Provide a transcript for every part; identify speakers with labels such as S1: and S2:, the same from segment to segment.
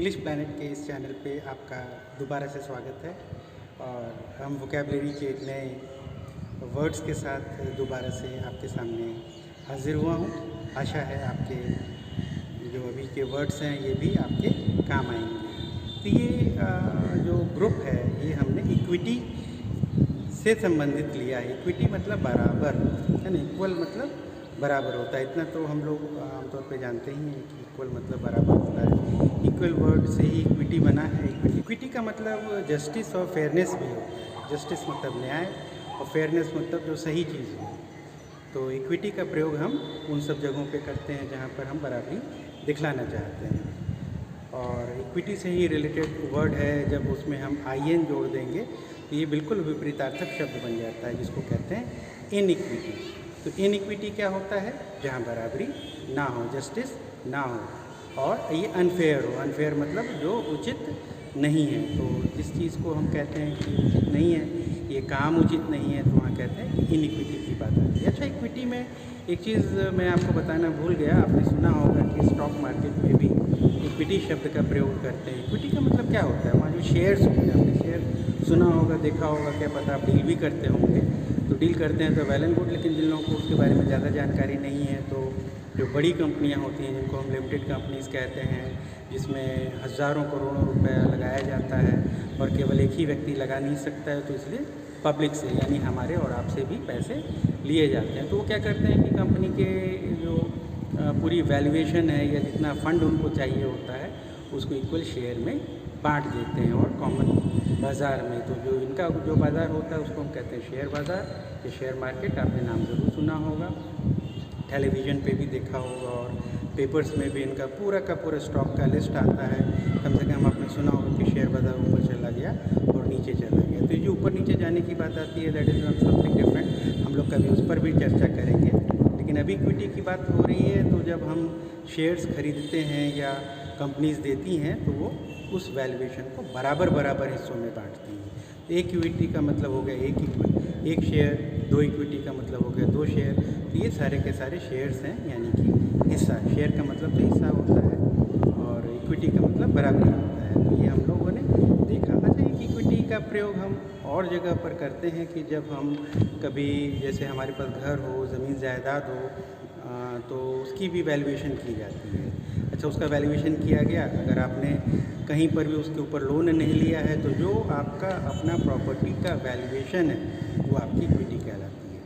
S1: English planet के इस channel पे आपका दोबारा से स्वागत है। और हम वोकैबलरी के एक नए वर्ड्स के साथ दोबारा से आपके सामने हाजिर हुआ हूँ। आशा है आपके जो अभी के वर्ड्स हैं ये भी आपके काम आएंगे। तो ये जो ग्रुप है ये हमने इक्विटी से संबंधित लिया है। इक्विटी मतलब बराबर है ना, इक्वल मतलब बराबर होता है। इतना तो हम लोग आमतौर पे जानते ही हैं कि इक्वल मतलब बराबर होता है। इक्वल वर्ड से ही इक्विटी बना है। इक्विटी का मतलब जस्टिस और फेयरनेस भी होता है। जस्टिस मतलब न्याय और फेयरनेस मतलब जो सही चीज़ हो। तो इक्विटी का प्रयोग हम उन सब जगहों पे करते हैं जहाँ पर हम बराबरी दिखलाना चाहते हैं। और इक्विटी से ही रिलेटेड वर्ड है, जब उसमें हम IN जोड़ देंगे तो ये बिल्कुल विपरीतार्थक शब्द बन जाता है, जिसको कहते हैं इनइक्विटी। तो इनइक्विटी क्या होता है? जहाँ बराबरी ना हो, जस्टिस ना हो, और ये अनफेयर हो। अनफेयर मतलब जो उचित नहीं है। तो जिस चीज़ को हम कहते हैं कि उचित नहीं है, ये काम उचित नहीं है, तो वहाँ कहते हैं कि इनइक्विटी की बात आती है। अच्छा, इक्विटी में एक चीज़ मैं आपको बताना भूल गया। आपने सुना होगा कि स्टॉक मार्केट में भी इक्विटी शब्द का प्रयोग करते हैं। इक्विटी का मतलब क्या होता है? वहाँ जो शेयर्स होते हैं, आपने शेयर सुना होगा, देखा होगा, क्या पता आप डील भी करते होंगे। तो डील करते हैं तो वेल एंड गुड, लेकिन जिन लोगों को उसके बारे में ज़्यादा जानकारी नहीं है, तो जो बड़ी कंपनियां होती हैं जिनको हम लिमिटेड कंपनीज कहते हैं, जिसमें हज़ारों करोड़ों रुपया लगाया जाता है और केवल एक ही व्यक्ति लगा नहीं सकता है, तो इसलिए पब्लिक से यानी हमारे और आपसे भी पैसे लिए जाते हैं। तो वो क्या करते हैं कि कंपनी के जो पूरी वैल्यूएशन है या जितना फ़ंड उनको चाहिए होता है उसको इक्वल शेयर में बांट देते हैं और कॉमन बाज़ार में। तो जो इनका जो बाज़ार होता है उसको हम कहते हैं शेयर बाज़ार या शेयर मार्केट। आपने नाम ज़रूर सुना होगा, टेलीविज़न पे भी देखा होगा, और पेपर्स में भी इनका पूरा का पूरा स्टॉक का लिस्ट आता है। कम से कम आपने सुना होगा कि शेयर बाज़ार ऊपर चला गया और नीचे चला गया। तो ये जो ऊपर नीचे जाने की बात आती है, that is not something different. हम लोग कभी उस पर भी चर्चा करेंगे। लेकिन अभी इक्विटी की बात हो रही है, तो जब हम शेयर्स खरीदते हैं या कंपनीज़ देती हैं तो वो उस वैल्यूएशन को बराबर बराबर हिस्सों में बांटती हैं। एक इक्विटी का मतलब हो गया एक शेयर, दो इक्विटी का मतलब हो गया दो शेयर। तो ये सारे के सारे शेयर्स हैं, यानी कि हिस्सा। शेयर का मतलब तो हिस्सा होता है और इक्विटी का मतलब बराबरी होता है। तो ये हम लोगों ने देखा। अच्छा, एक इक्विटी का प्रयोग हम और जगह पर करते हैं कि जब हम कभी, जैसे हमारे पास घर हो, ज़मीन जायदाद हो, तो उसकी भी वैल्यूएशन की जाती है। अच्छा, उसका वैल्यूएशन किया गया, अगर आपने कहीं पर भी उसके ऊपर लोन नहीं लिया है, तो जो आपका अपना प्रॉपर्टी का वैल्यूएशन है वो आपकी इक्विटी कहलाती है।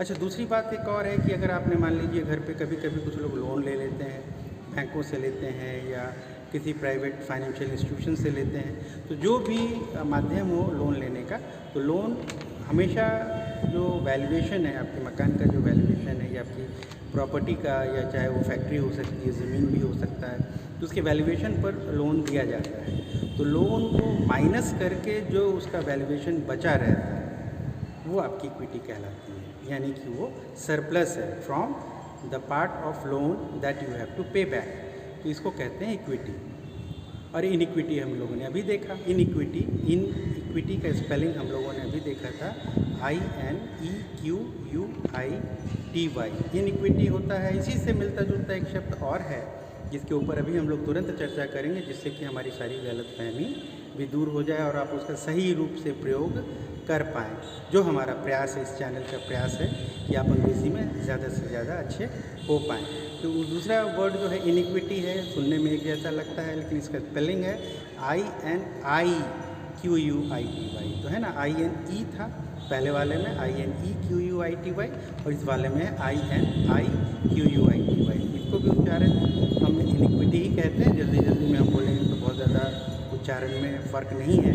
S1: अच्छा, दूसरी बात एक और है कि अगर आपने मान लीजिए घर पे कभी कभी कुछ लोग लोन ले लेते हैं, बैंकों से लेते हैं या किसी प्राइवेट फाइनेंशियल इंस्टीट्यूशन से लेते हैं, तो जो भी माध्यम हो लोन लेने का, तो लोन हमेशा जो वैल्यूएशन है, आपके मकान का जो वैल्यूएशन है या आपकी प्रॉपर्टी का, या चाहे वो फैक्ट्री हो सकती है, ज़मीन भी हो सकता है, तो उसके वैल्यूएशन पर लोन दिया जाता है। तो लोन को माइनस करके जो उसका वैल्यूएशन बचा रहता है वो आपकी इक्विटी कहलाती है, यानी कि वो सरप्लस है from the part of loan that you have to pay back. तो इसको कहते हैं इक्विटी। और इनइक्विटी हम लोगों ने अभी देखा। इनइक्विटी का स्पेलिंग हम लोगों ने अभी देखा था, INEQUITY। इनइक्विटी होता है, इसी से मिलता जुलता एक शब्द और है जिसके ऊपर अभी हम लोग तुरंत चर्चा करेंगे, जिससे कि हमारी सारी गलतफहमी भी दूर हो जाए और आप उसका सही रूप से प्रयोग कर पाएँ। जो हमारा प्रयास है, इस चैनल का प्रयास है कि आप अंग्रेज़ी में ज़्यादा से ज़्यादा अच्छे हो पाएँ। तो दूसरा वर्ड जो है इनइक्विटी है, सुनने में एक जैसा लगता है, लेकिन इसका स्पेलिंग है INIQUITY। तो है ना, INE था पहले वाले में, INEQUITY, और इस वाले में INIQUITY। इसको भी उच्चारण हम इनइक्विटी ही कहते हैं। जल्दी जल्दी में हम बोलेंगे तो बहुत ज़्यादा उच्चारण में फ़र्क नहीं है।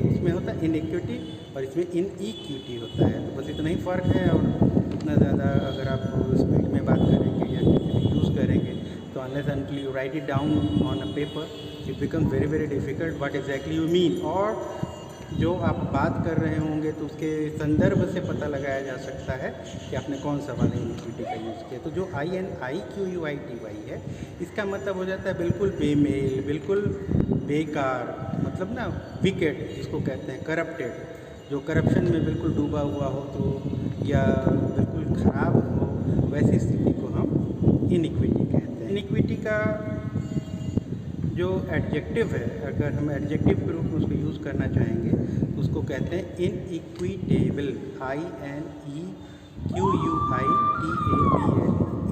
S1: उसमें होता है इनइक्विटी और इसमें इनइक्विटी होता है, तो बस इतना ही फ़र्क है। और इतना ज़्यादा अगर आप स्पीड में बात करेंगे या यूज़ करेंगे, तो unless until you right it down on a paper, it become very very difficult what exactly you mean. और जो आप बात कर रहे होंगे तो उसके संदर्भ से पता लगाया जा सकता है कि आपने कौन सा वाला इनइक्विटी का यूज़ किया। तो जो INIQUITY है, इसका मतलब हो जाता है बिल्कुल बेमेल, बिल्कुल बेकार, मतलब ना विकेट जिसको कहते हैं, करप्टेड, जो करप्शन में बिल्कुल डूबा हुआ हो, तो या बिल्कुल ख़राब हो, वैसी स्थिति को हम इनइक्विटी कहते हैं। इनइक्विटी का जो एडजेक्टिव है, अगर हम एडजेक्टिव के रूप में उसको यूज़ करना चाहेंगे तो उसको कहते हैं इनइक्विटेबल, INEQUITABL,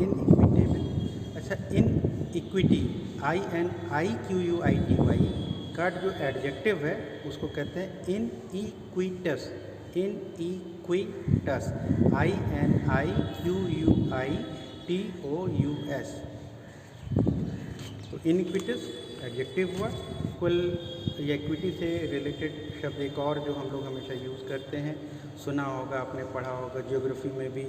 S1: इनइक्विटेबल। अच्छा, इनइक्विटी, INIQUITY का जो एडजेक्टिव है उसको कहते हैं इनइक्विटस, इनइक्विटस, INIQUITOUS। तो इनइक्विटस एडजेक्टिव हुआ। कुल इक्विटी से रिलेटेड शब्द एक और जो हम लोग हमेशा यूज़ करते हैं, सुना होगा आपने, पढ़ा होगा, ज्योग्राफी में भी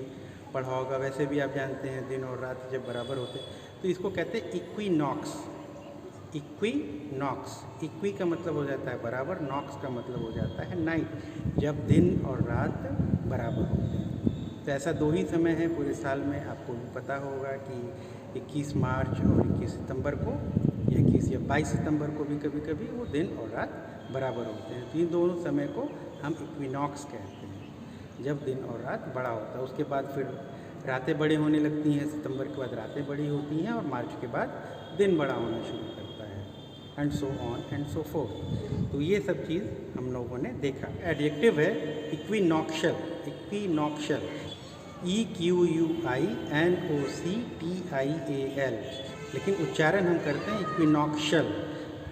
S1: पढ़ा होगा, वैसे भी आप जानते हैं दिन और रात जब बराबर होते हैं तो इसको कहते हैं इक्विनॉक्स। इक्विनॉक्स, इक्वी का मतलब हो जाता है बराबर, नॉक्स का मतलब हो जाता है नाइट, जब दिन और रात बराबर होते हैं। तो ऐसा 2 ही समय है पूरे साल में, आपको भी पता होगा कि 21 मार्च और 21 सितंबर को, या 21 या 22 सितंबर को भी कभी कभी वो दिन और रात बराबर होते हैं। तो इन दोनों समय को हम इक्विनॉक्स कहते हैं, जब दिन और रात बड़ा होता है। उसके बाद फिर रातें बड़ी होने लगती हैं, सितंबर के बाद रातें बड़ी होती हैं और मार्च के बाद दिन बड़ा होना शुरू करता है, and so on and so fourth. तो ये सब चीज़ हम लोगों ने देखा। एडजेक्टिव है इक्विनॉक्शियल, इक्विनॉक्शियल, EQUINOCTIAL, लेकिन उच्चारण हम करते हैं इक्विनॉक्शियल।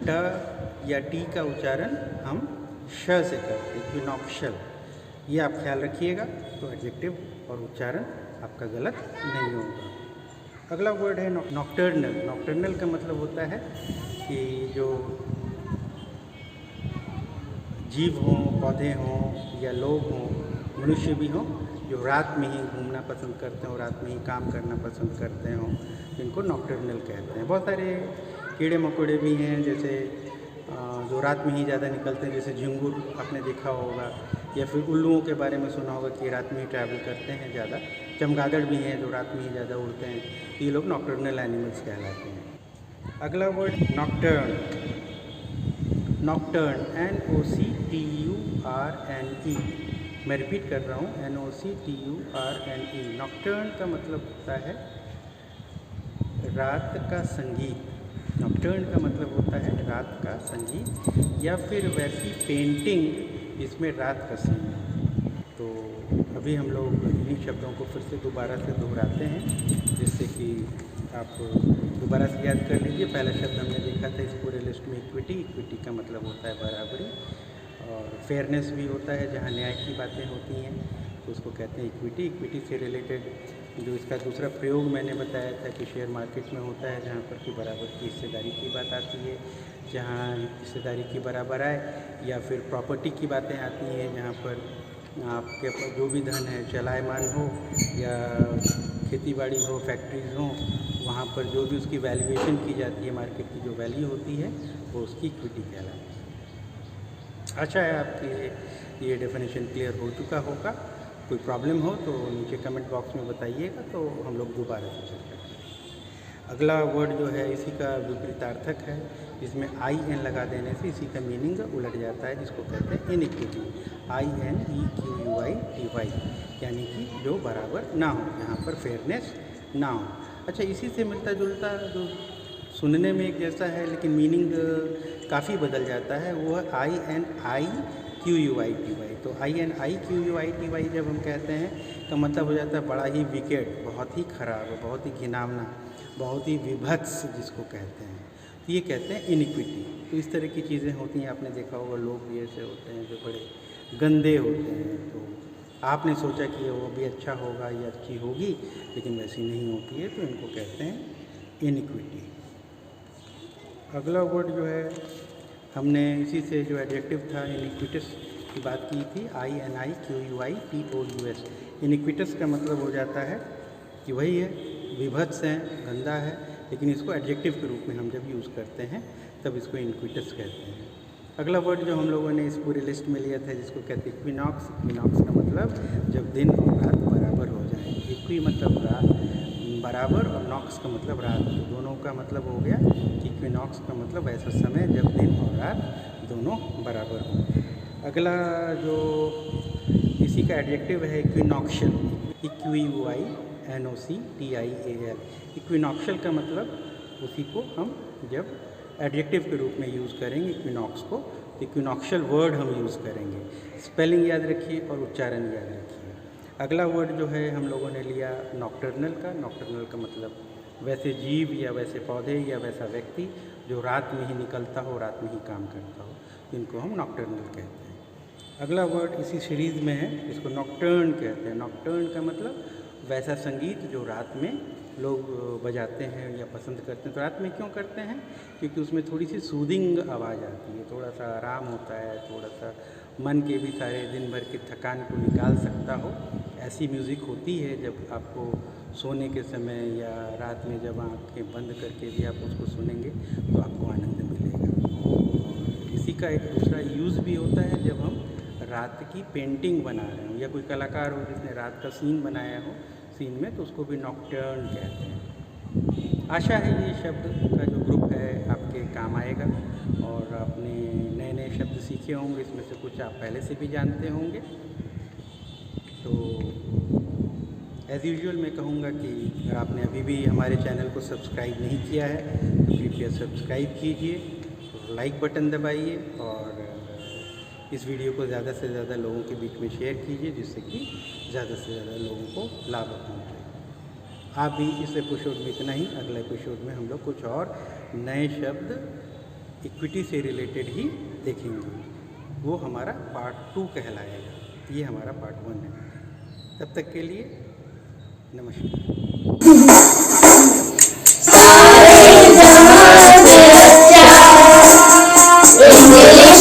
S1: ट या टी का उच्चारण हम श से करते हैं, इक्विनॉक्शियल। ये आप ख्याल रखिएगा, तो एडजेक्टिव और उच्चारण आपका गलत नहीं होगा। अगला वर्ड है नॉक्टर्नल। नॉक्टर्नल का मतलब होता है कि जो जीव हों, पौधे हों या लोग हों, मनुष्य भी हों, जो रात में ही घूमना पसंद करते हो, रात में ही काम करना पसंद करते हो, इनको नॉक्टर्नल कहते हैं। बहुत सारे कीड़े मकोड़े भी हैं जैसे जो रात में ही ज़्यादा निकलते हैं, जैसे झिंगुर आपने देखा होगा, या फिर उल्लुओं के बारे में सुना होगा कि रात में ही ट्रैवल करते हैं ज़्यादा। चमगादड़ भी हैं जो रात में ही ज़्यादा उड़ते हैं, ये लोग नॉक्टर्नल एनिमल्स कहलाते हैं। अगला वर्ड नॉक्टर्न। नॉक्टर्न, NOCTURNE, मैं रिपीट कर रहा हूँ, NOCTURNE। नॉक्टर्न का मतलब होता है रात का संगीत। नॉक्टर्न का मतलब होता है रात का संगीत, या फिर वैसी पेंटिंग जिसमें रात का सीन। तो अभी हम लोग इन्हीं शब्दों को फिर से दोबारा से दोहराते हैं, जिससे कि आप दोबारा से याद कर लीजिए। पहला शब्द हमने देखा था इस पूरे लिस्ट में इक्विटी। इक्विटी का मतलब होता है बराबरी, और फेयरनेस भी होता है, जहाँ न्याय की बातें होती हैं तो उसको कहते हैं इक्विटी। इक्विटी से रिलेटेड जो इसका दूसरा प्रयोग मैंने बताया था कि शेयर मार्केट में होता है, जहाँ पर कि बराबर की हिस्सेदारी की बात आती है, जहाँ हिस्सेदारी की बराबर आए, या फिर प्रॉपर्टी की बातें आती हैं, जहाँ पर आपके पास जो भी धन है, चलायमान हो या खेतीबाड़ी हो, फैक्ट्रीज हो, वहाँ पर जो भी उसकी वैल्यूएशन की जाती है, मार्केट की जो वैल्यू होती है, वो उसकी इक्विटी कहलाती है। अच्छा है, आपकी ये डेफिनेशन क्लियर हो चुका होगा। कोई प्रॉब्लम हो तो नीचे कमेंट बॉक्स में बताइएगा, तो हम लोग दोबारा से चर्चा करेंगे। अगला वर्ड जो है इसी का विपरीतार्थक है, जिसमें IN लगा देने से इसी का मीनिंग उलट जाता है, जिसको कहते हैं इनइक्विटी, INEQUITY, यानी कि जो बराबर ना हो, यहाँ पर फेयरनेस ना हो। अच्छा, इसी से मिलता जुलता जो सुनने में एक जैसा है लेकिन मीनिंग काफ़ी बदल जाता है, वो है INIQUITY। तो INIQUITY जब हम कहते हैं तो मतलब हो जाता है बड़ा ही विकेट, बहुत ही ख़राब, बहुत ही घिनौना, बहुत ही विभत्स जिसको कहते हैं, तो ये कहते हैं इनइक्विटी। तो इस तरह की चीज़ें होती हैं, आपने देखा होगा लोग भी ऐसे होते हैं जो बड़े गंदे होते हैं, तो आपने सोचा कि वो भी अच्छा होगा या अच्छी होगी, लेकिन वैसी नहीं होती है, तो इनको कहते हैं इनइक्विटी। अगला वर्ड जो है, हमने इसी से जो एडजेक्टिव था इनइक्विटस की बात की थी, INIQUITOUS। इनइक्विटस का मतलब हो जाता है कि वही है, विभत्स है, गंदा है, लेकिन इसको एडजेक्टिव के रूप में हम जब यूज़ करते हैं तब इसको इनइक्विटस कहते हैं। अगला वर्ड जो हम लोगों ने इस पूरी लिस्ट में लिया था, जिसको कहते हैं इक्विनॉक्स। इक्विनॉक्स का मतलब जब दिन और रात बराबर हो जाए। इक्वी मतलब रात बराबर, और नॉक्स का मतलब रात, तो दोनों का मतलब हो गया कि इक्विनॉक्स का मतलब ऐसा समय जब दिन और रात दोनों बराबर हो। अगला जो इसी का एडजेक्टिव है इक्विनॉक्शियल, IQUINOCTIAL। इक्विनॉक्शियल का मतलब उसी को हम जब एडजेक्टिव के रूप में यूज़ करेंगे इक्विनॉक्स को, तो इक्विनॉक्शियल वर्ड हम यूज़ करेंगे। स्पेलिंग याद रखिए और उच्चारण याद रखिए। अगला वर्ड जो है हम लोगों ने लिया नॉक्टर्नल का। नॉक्टर्नल का मतलब वैसे जीव या वैसे पौधे या वैसा व्यक्ति जो रात में ही निकलता हो, रात में ही काम करता हो, इनको हम नॉक्टर्नल कहते हैं। अगला वर्ड इसी सीरीज़ में है, इसको नॉक्टर्न कहते हैं। नॉक्टर्न का मतलब वैसा संगीत जो रात में लोग बजाते हैं या पसंद करते हैं। तो रात में क्यों करते हैं? क्योंकि उसमें थोड़ी सी सूदिंग आवाज़ आती है, थोड़ा सा आराम होता है, थोड़ा सा मन के भी सारे दिन भर की थकान को निकाल सकता हो, ऐसी म्यूज़िक होती है। जब आपको सोने के समय या रात में जब आँखें बंद करके भी आप उसको सुनेंगे तो आपको आनंद मिलेगा। और इसी का एक दूसरा यूज़ भी होता है जब हम रात की पेंटिंग बना रहे हो या कोई कलाकार हो जिसने रात का सीन बनाया हो सीन में, तो उसको भी नॉक्टर्न कहते हैं। आशा है ये शब्द का जो ग्रुप है आपके काम आएगा और आपने नए नए शब्द सीखे होंगे, इसमें से कुछ आप पहले से भी जानते होंगे। तो एज़ यूजुअल मैं कहूँगा कि अगर आपने अभी भी हमारे चैनल को सब्सक्राइब नहीं किया है तो कृपया सब्सक्राइब कीजिए, लाइक बटन दबाइए और इस वीडियो को ज़्यादा से ज़्यादा लोगों के बीच में शेयर कीजिए, जिससे कि ज़्यादा से ज़्यादा लोगों को लाभ पहुँचे। आप भी इस एपिसोड में इतना ही। अगले एपिसोड में हम लोग कुछ और नए शब्द इक्विटी से रिलेटेड ही देखेंगे, वो हमारा पार्ट 2 कहलाएगा। ये हमारा पार्ट 1 है। तब तक के लिए नमस्कार।